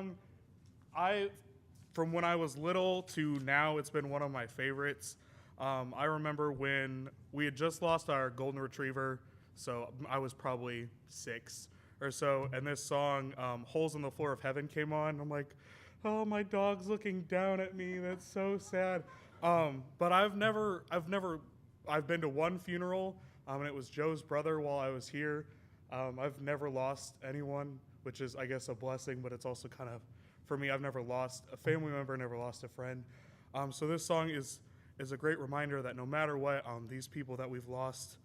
song, from when I was little to now, it's been one of my favorites. I remember when we had just lost our golden retriever, so I was probably 6 or so, and this song, "Holes in the Floor of Heaven," came on. I'm like, oh, my dog's looking down at me. That's so sad. But I've been to one funeral, and it was Joe's brother while I was here. I've never lost anyone, which is, I guess, a blessing, but it's also kind of, for me, I've never lost a family member, never lost a friend. So this song is a great reminder that no matter what, these people that we've lost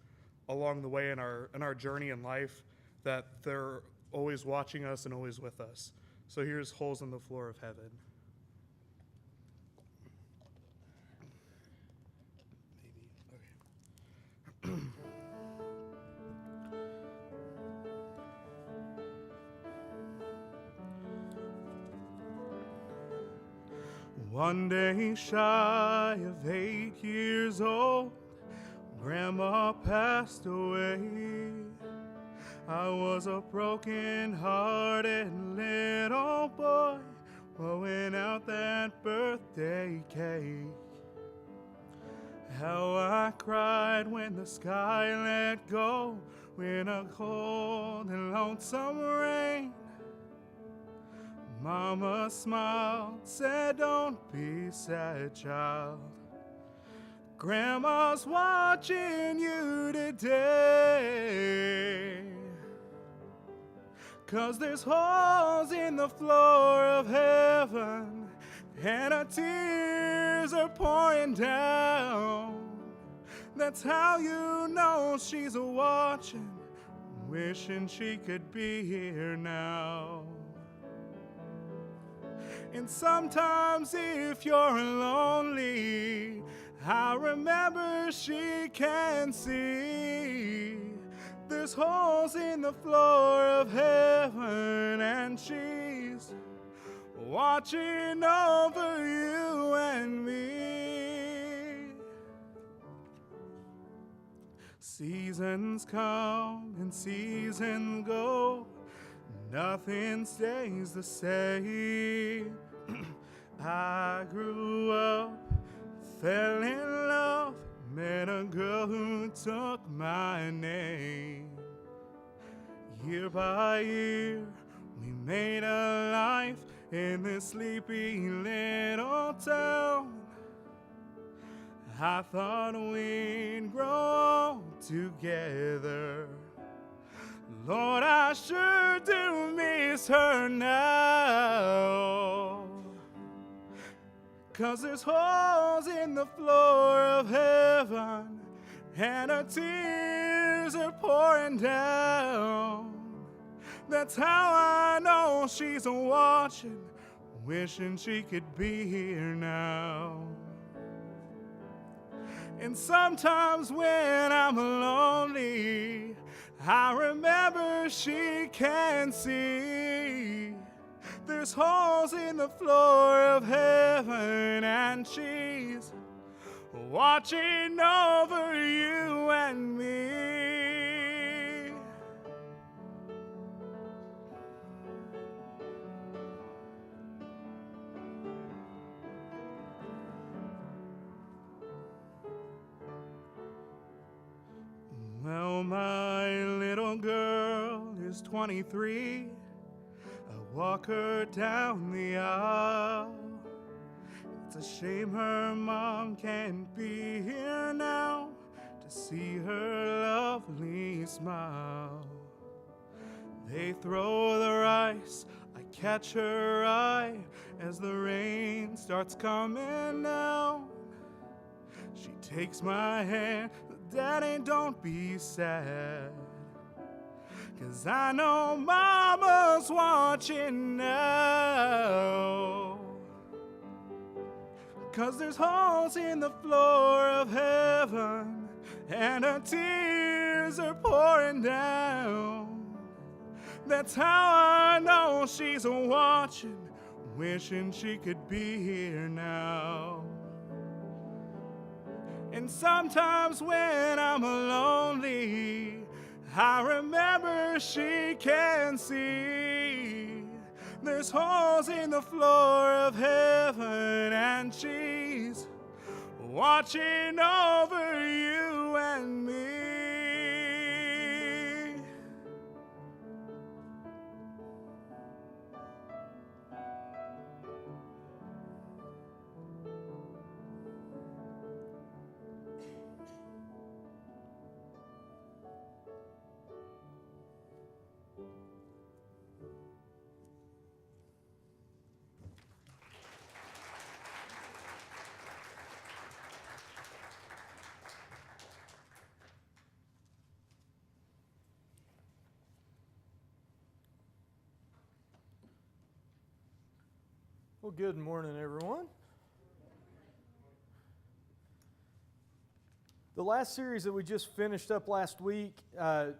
along the way in our journey in life, that they're always watching us and always with us. So here's Holes in the Floor of Heaven. Maybe. Okay. One day shy of 8 years old, Grandma passed away. I was a broken-hearted little boy blowing out that birthday cake. How I cried when the sky let go in a cold and lonesome rain. Mama smiled, said, "Don't be sad, child. Grandma's watching you today. 'Cause there's holes in the floor of heaven, and her tears are pouring down. That's how you know she's watching, wishing she could be here now. And sometimes if you're lonely, I remember she can see. There's holes in the floor of heaven, and she's watching over you and me. Seasons come and seasons go, nothing stays the same. I grew up, fell in love, met a girl who took my name. Year by year, we made a life in this sleepy little town. I thought we'd grow together. Lord, I sure do miss her now. 'Cause there's holes in the floor of heaven, and her tears are pouring down. That's how I know she's watching, wishing she could be here now. And sometimes when I'm lonely, I remember she can see. There's holes in the floor of heaven, and she's watching over you and me. Well, my little girl is 23. I walk her down the aisle. It's a shame her mom can't be here now to see her lovely smile. They throw the rice, I catch her eye as the rain starts coming down. She takes my hand, "Daddy, don't be sad, 'cause I know Mama's watching now. 'Cause there's holes in the floor of heaven, and her tears are pouring down. That's how I know she's watching, wishing she could be here now. And sometimes when I'm lonely, I remember she can see. There's holes in the floor of heaven, and she's watching over you and me. Well, good morning, everyone. The last series that we just finished up last week,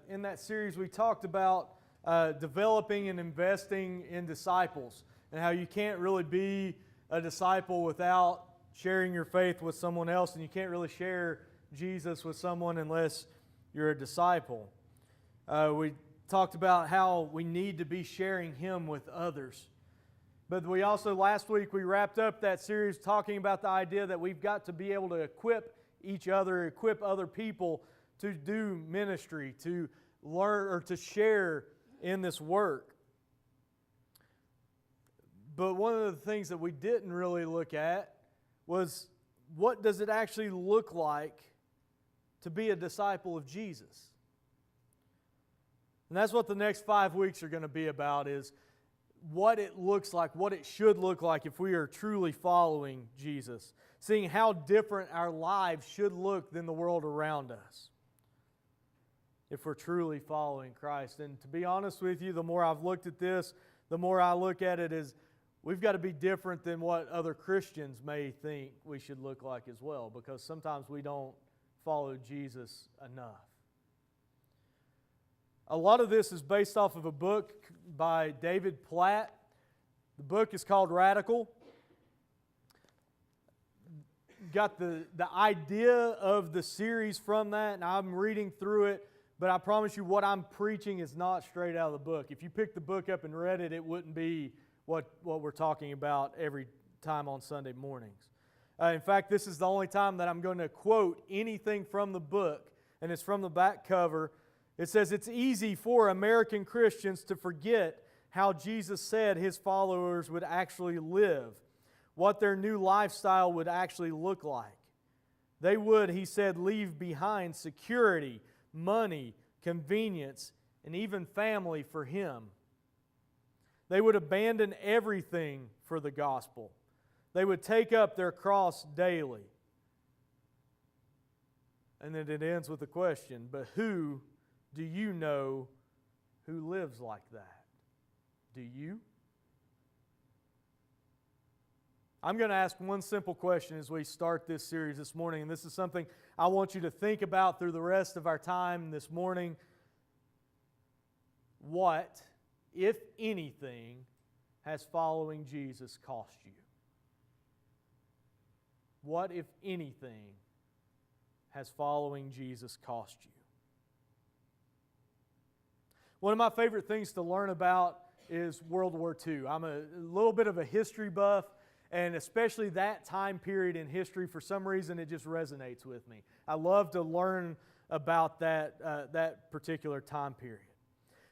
in that series we talked about developing and investing in disciples and how you can't really be a disciple without sharing your faith with someone else, and you can't really share Jesus with someone unless you're a disciple. We talked about how we need to be sharing Him with others. But we also, last week, we wrapped up that series talking about the idea that we've got to be able to equip each other, equip other people to do ministry, to learn or to share in this work. But one of the things that we didn't really look at was, what does it actually look like to be a disciple of Jesus? And that's what the next 5 weeks are going to be about, is what it looks like, what it should look like if we are truly following Jesus. Seeing how different our lives should look than the world around us if we're truly following Christ. And to be honest with you, the more I've looked at this, the more I look at it as we've got to be different than what other Christians may think we should look like as well, because sometimes we don't follow Jesus enough. A lot of this is based off of a book by David Platt. The book is called Radical. Got the idea of the series from that, and I'm reading through it, but I promise you what I'm preaching is not straight out of the book. If you picked the book up and read it, it wouldn't be what we're talking about every time on Sunday mornings. In fact, this is the only time that I'm going to quote anything from the book, and it's from the back cover. It says, "It's easy for American Christians to forget how Jesus said His followers would actually live, what their new lifestyle would actually look like. They would, He said, leave behind security, money, convenience, and even family for Him. They would abandon everything for the gospel. They would take up their cross daily." And then it ends with a question, but who do you know who lives like that? Do you? I'm going to ask one simple question as we start this series this morning, and this is something I want you to think about through the rest of our time this morning. What, if anything, has following Jesus cost you? What, if anything, has following Jesus cost you? One of my favorite things to learn about is World War II. I'm a little bit of a history buff, and especially that time period in history, for some reason, it just resonates with me. I love to learn about that particular time period.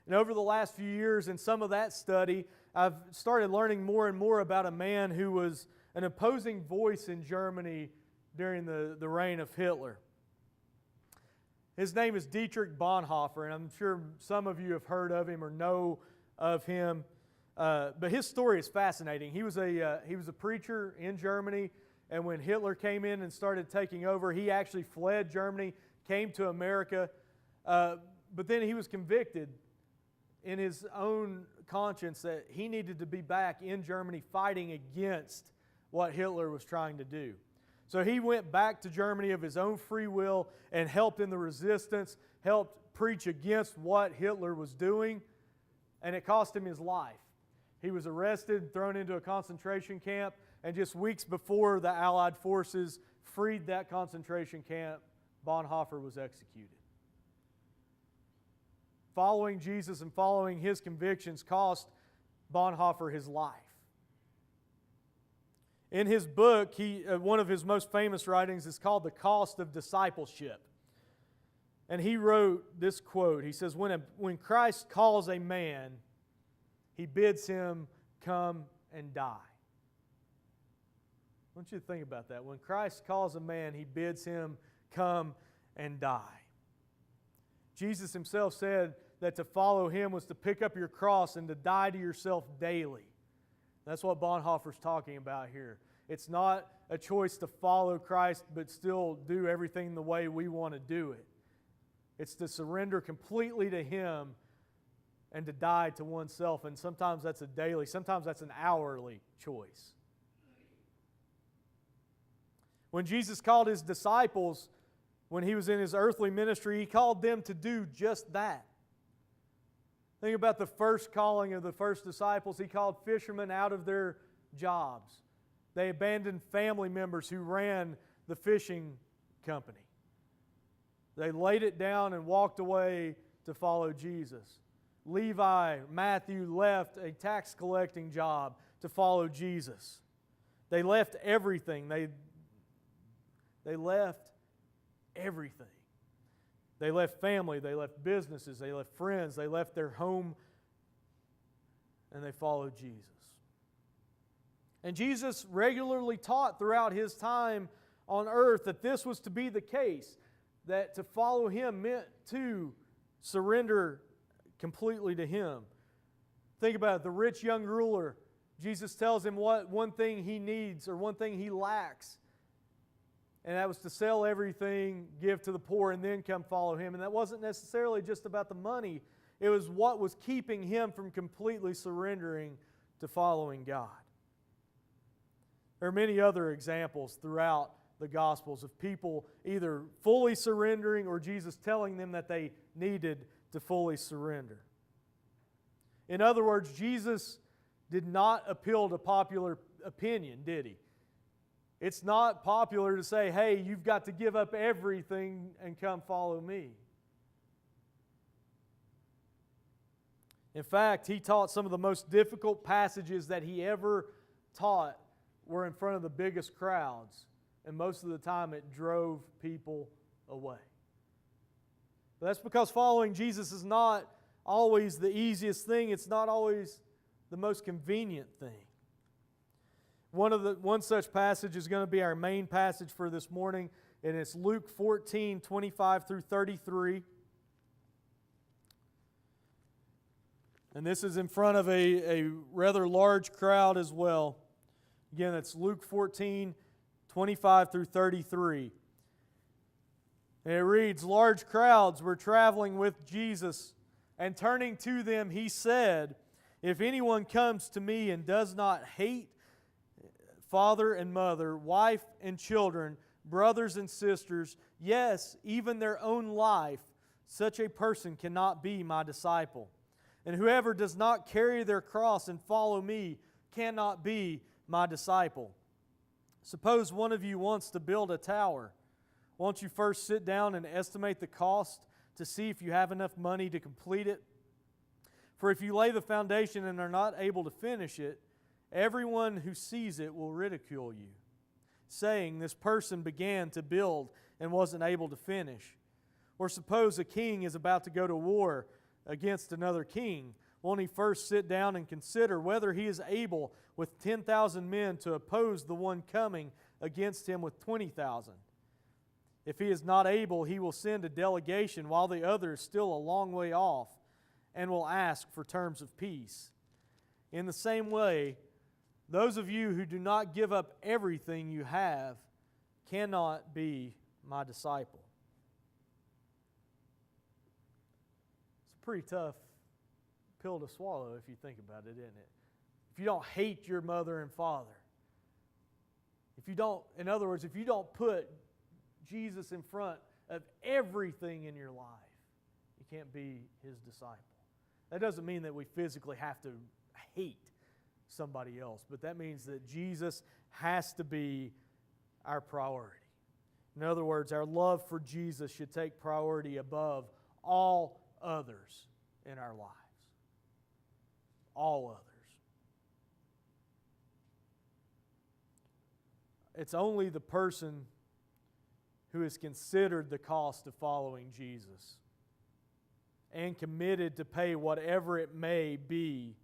And over the last few years, in some of that study, I've started learning more and more about a man who was an opposing voice in Germany during the reign of Hitler. His name is Dietrich Bonhoeffer, and I'm sure some of you have heard of him or know of him. But his story is fascinating. He was a preacher in Germany, and when Hitler came in and started taking over, he actually fled Germany, came to America, but then he was convicted in his own conscience that he needed to be back in Germany fighting against what Hitler was trying to do. So he went back to Germany of his own free will and helped in the resistance, helped preach against what Hitler was doing, and it cost him his life. He was arrested, thrown into a concentration camp, and just weeks before the Allied forces freed that concentration camp, Bonhoeffer was executed. Following Jesus and following his convictions cost Bonhoeffer his life. In his book, one of his most famous writings is called The Cost of Discipleship. And he wrote this quote. He says, when Christ calls a man, he bids him come and die. I want you to think about that. When Christ calls a man, he bids him come and die. Jesus himself said that to follow him was to pick up your cross and to die to yourself daily. That's what Bonhoeffer's talking about here. It's not a choice to follow Christ but still do everything the way we want to do it. It's to surrender completely to Him and to die to oneself. And sometimes that's a daily, sometimes that's an hourly choice. When Jesus called His disciples, when He was in His earthly ministry, He called them to do just that. Think about the first calling of the first disciples. He called fishermen out of their jobs. They abandoned family members who ran the fishing company. They laid it down and walked away to follow Jesus. Levi, Matthew left a tax collecting job to follow Jesus. They left everything. They left everything. They left family, they left businesses, they left friends, they left their home, and they followed Jesus. And Jesus regularly taught throughout His time on earth that this was to be the case, that to follow Him meant to surrender completely to Him. Think about it, the rich young ruler. Jesus tells him what one thing he needs or one thing he lacks. And that was to sell everything, give to the poor, and then come follow Him. And that wasn't necessarily just about the money. It was what was keeping him from completely surrendering to following God. There are many other examples throughout the Gospels of people either fully surrendering or Jesus telling them that they needed to fully surrender. In other words, Jesus did not appeal to popular opinion, did He? It's not popular to say, hey, you've got to give up everything and come follow me. In fact, He taught some of the most difficult passages that He ever taught were in front of the biggest crowds. And most of the time it drove people away. But that's because following Jesus is not always the easiest thing. It's not always the most convenient thing. One such passage is going to be our main passage for this morning, and it's Luke 14, 25 through 33. And this is in front of a rather large crowd as well. Again, that's Luke 14, 25 through 33. And it reads, large crowds were traveling with Jesus, and turning to them, He said, if anyone comes to me and does not hate father and mother, wife and children, brothers and sisters, yes, even their own life, such a person cannot be my disciple. And whoever does not carry their cross and follow me cannot be my disciple. Suppose one of you wants to build a tower. Won't you first sit down and estimate the cost to see if you have enough money to complete it? For if you lay the foundation and are not able to finish it, everyone who sees it will ridicule you, saying, this person began to build and wasn't able to finish. Or suppose a king is about to go to war against another king. Won't he first sit down and consider whether he is able with 10,000 men to oppose the one coming against him with 20,000? If he is not able, he will send a delegation while the other is still a long way off and will ask for terms of peace. In the same way, those of you who do not give up everything you have cannot be my disciple. It's a pretty tough pill to swallow if you think about it, isn't it? If you don't hate your mother and father, in other words, if you don't put Jesus in front of everything in your life, you can't be His disciple. That doesn't mean that we physically have to hate somebody else, but that means that Jesus has to be our priority. In other words, our love for Jesus should take priority above all others in our lives. All others. it's only the person who has considered the cost of following Jesus and committed to pay whatever it may be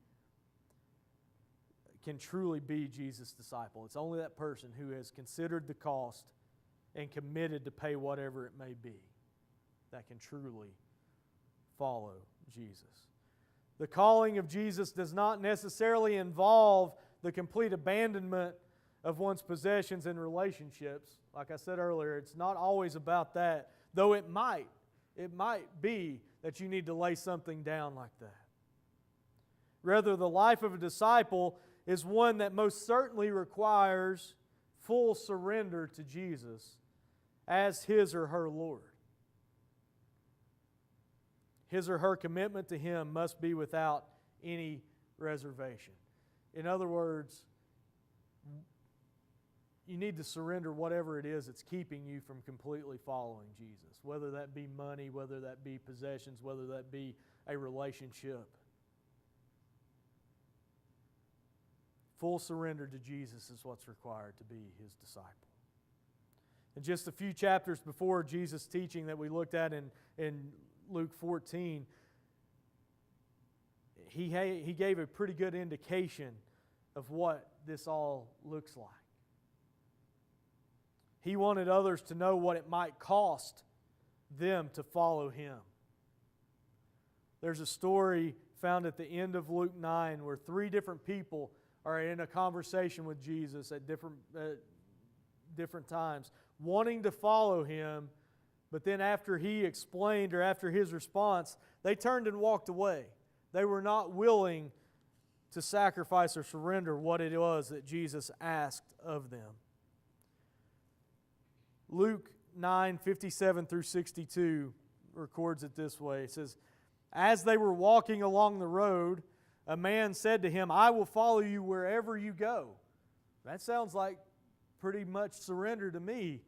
can truly be Jesus' disciple. It's only that person who has considered the cost and committed to pay whatever it may be that can truly follow Jesus. The calling of Jesus does not necessarily involve the complete abandonment of one's possessions and relationships. Like I said earlier, it's not always about that, though it might. It might be that you need to lay something down like that. Rather, the life of a disciple is one that most certainly requires full surrender to Jesus as his or her Lord. His or her commitment to Him must be without any reservation. In other words, you need to surrender whatever it is that's keeping you from completely following Jesus, whether that be money, whether that be possessions, whether that be a relationship. Full surrender to Jesus is what's required to be His disciple. And just a few chapters before Jesus' teaching that we looked at in Luke 14, he gave a pretty good indication of what this all looks like. He wanted others to know what it might cost them to follow Him. There's a story found at the end of Luke 9 where 3 different people are in a conversation with Jesus at different times, wanting to follow Him, but then after He explained or after His response, they turned and walked away. They were not willing to sacrifice or surrender what it was that Jesus asked of them. Luke 9:57 through 62 records it this way. It says, "As they were walking along the road, a man said to him, 'I will follow you wherever you go.'" That sounds like pretty much surrender to me.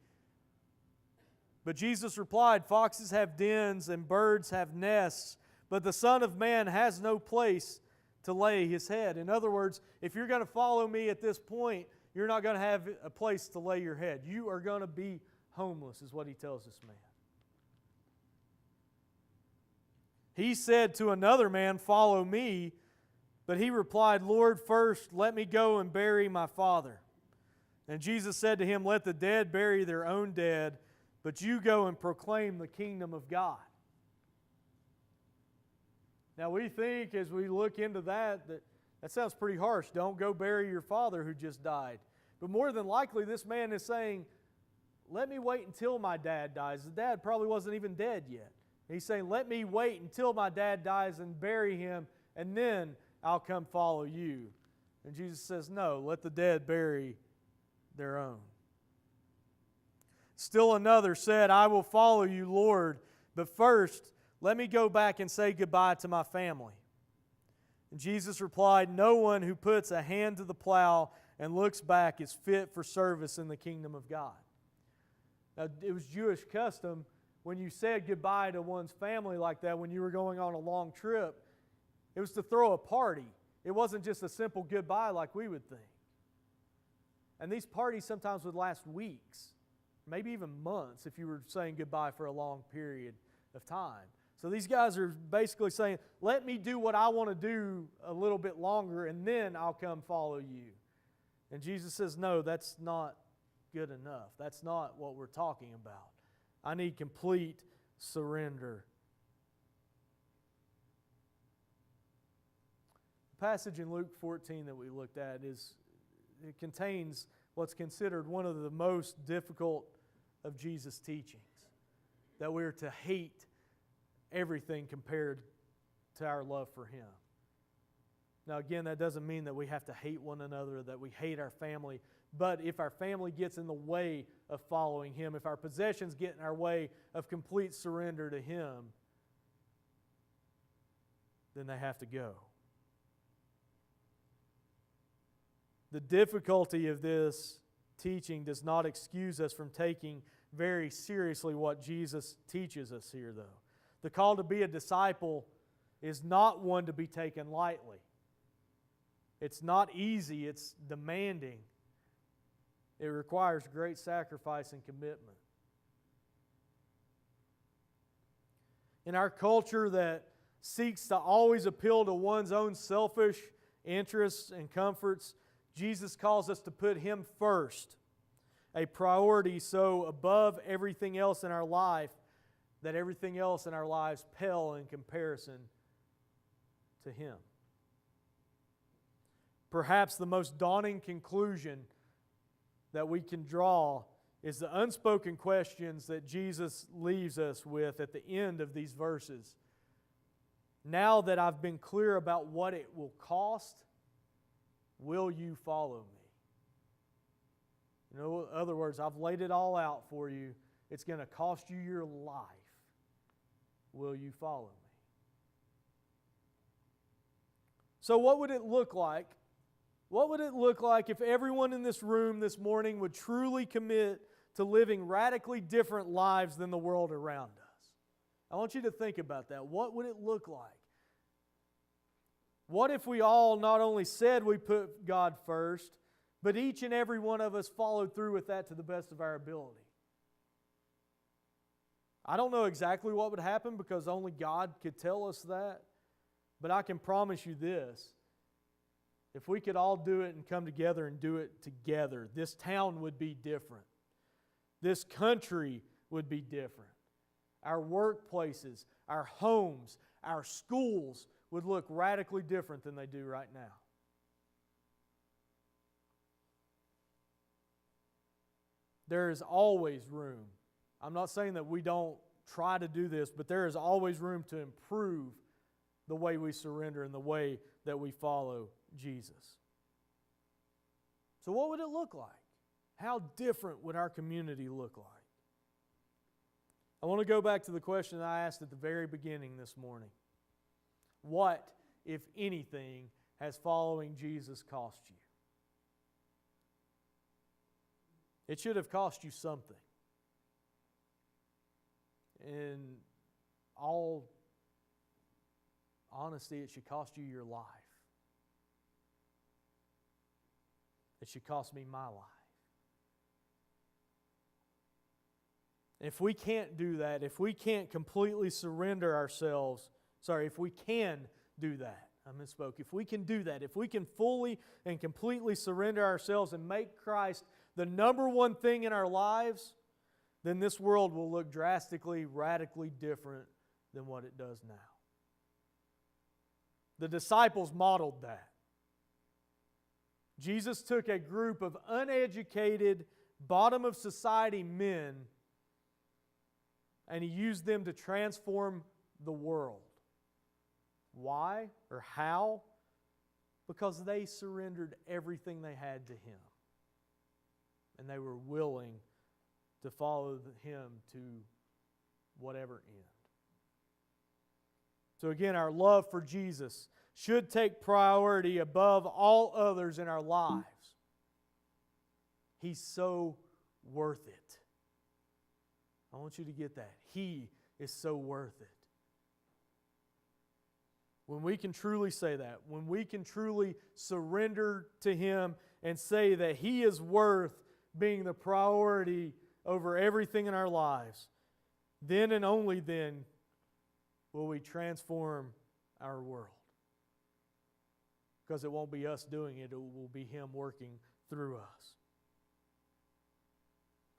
But Jesus replied, "Foxes have dens and birds have nests, but the Son of Man has no place to lay His head." In other words, if you're going to follow me at this point, you're not going to have a place to lay your head. You are going to be homeless, is what He tells this man. He said to another man, "Follow me." But he replied, "Lord, first let me go and bury my father." And Jesus said to him, "Let the dead bury their own dead, but you go and proclaim the kingdom of God." Now we think as we look into that sounds pretty harsh. Don't go bury your father who just died. But more than likely this man is saying, let me wait until my dad dies. The dad probably wasn't even dead yet. He's saying, let me wait until my dad dies and bury him, and then I'll come follow you. And Jesus says, no, let the dead bury their own. Still another said, "I will follow you, Lord, but first let me go back and say goodbye to my family." And Jesus replied, "No one who puts a hand to the plow and looks back is fit for service in the kingdom of God." Now, it was Jewish custom when you said goodbye to one's family like that, when you were going on a long trip, it was to throw a party. It wasn't just a simple goodbye like we would think. And these parties sometimes would last weeks, maybe even months if you were saying goodbye for a long period of time. So these guys are basically saying, let me do what I want to do a little bit longer and then I'll come follow you. And Jesus says, no, that's not good enough. That's not what we're talking about. I need complete surrender. The passage in Luke 14 that we looked at it contains what's considered one of the most difficult of Jesus' teachings, that we're to hate everything compared to our love for Him. Now again, that doesn't mean that we have to hate one another, that we hate our family, but if our family gets in the way of following Him, if our possessions get in our way of complete surrender to Him, then they have to go. The difficulty of this teaching does not excuse us from taking very seriously what Jesus teaches us here, though. The call to be a disciple is not one to be taken lightly. It's not easy, it's demanding. It requires great sacrifice and commitment. In our culture that seeks to always appeal to one's own selfish interests and comforts, Jesus calls us to put Him first, a priority so above everything else in our life that everything else in our lives pale in comparison to Him. Perhaps the most daunting conclusion that we can draw is the unspoken questions that Jesus leaves us with at the end of these verses. Now that I've been clear about what it will cost, will you follow me? In other words, I've laid it all out for you. It's going to cost you your life. Will you follow me? So what would it look like? What would it look like if everyone in this room this morning would truly commit to living radically different lives than the world around us? I want you to think about that. What would it look like? What if we all not only said we put God first, but each and every one of us followed through with that to the best of our ability? I don't know exactly what would happen because only God could tell us that, but I can promise you this. If we could all do it and come together and do it together, this town would be different. This country would be different. Our workplaces, our homes, our schools would look radically different than they do right now. There is always room. I'm not saying that we don't try to do this, but there is always room to improve the way we surrender and the way that we follow Jesus. So what would it look like? How different would our community look like? I want to go back to the question that I asked at the very beginning this morning. What, if anything, has following Jesus cost you? It should have cost you something. In all honesty, it should cost you your life. It should cost me my life. If we can't do that, if we can't completely surrender ourselves, if we can do that, I misspoke. If we can do that, if we can fully and completely surrender ourselves and make Christ the number one thing in our lives, then this world will look drastically, radically different than what it does now. The disciples modeled that. Jesus took a group of uneducated, bottom of society men, and He used them to transform the world. Why or how? Because they surrendered everything they had to Him. And they were willing to follow Him to whatever end. So again, our love for Jesus should take priority above all others in our lives. He's so worth it. I want you to get that. He is so worth it. When we can truly say that, when we can truly surrender to Him and say that He is worth being the priority over everything in our lives, then and only then will we transform our world. Because it won't be us doing it, it will be Him working through us.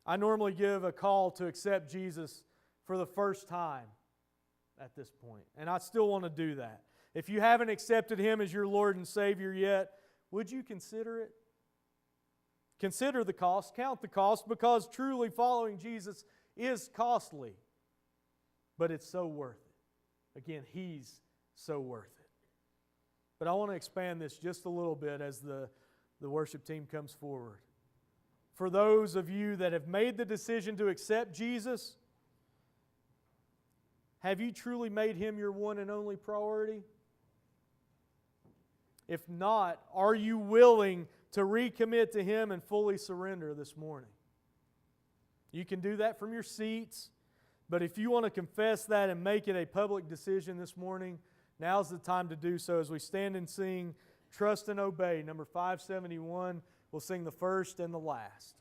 I normally give a call to accept Jesus for the first time at this point, and I still want to do that. If you haven't accepted Him as your Lord and Savior yet, would you consider it? Consider the cost, count the cost, because truly following Jesus is costly, but it's so worth it. Again, He's so worth it. But I want to expand this just a little bit as the worship team comes forward. For those of you that have made the decision to accept Jesus, have you truly made Him your one and only priority? If not, are you willing to recommit to Him and fully surrender this morning? You can do that from your seats, but if you want to confess that and make it a public decision this morning, now's the time to do so as we stand and sing Trust and Obey, number 571. We'll sing the first and the last.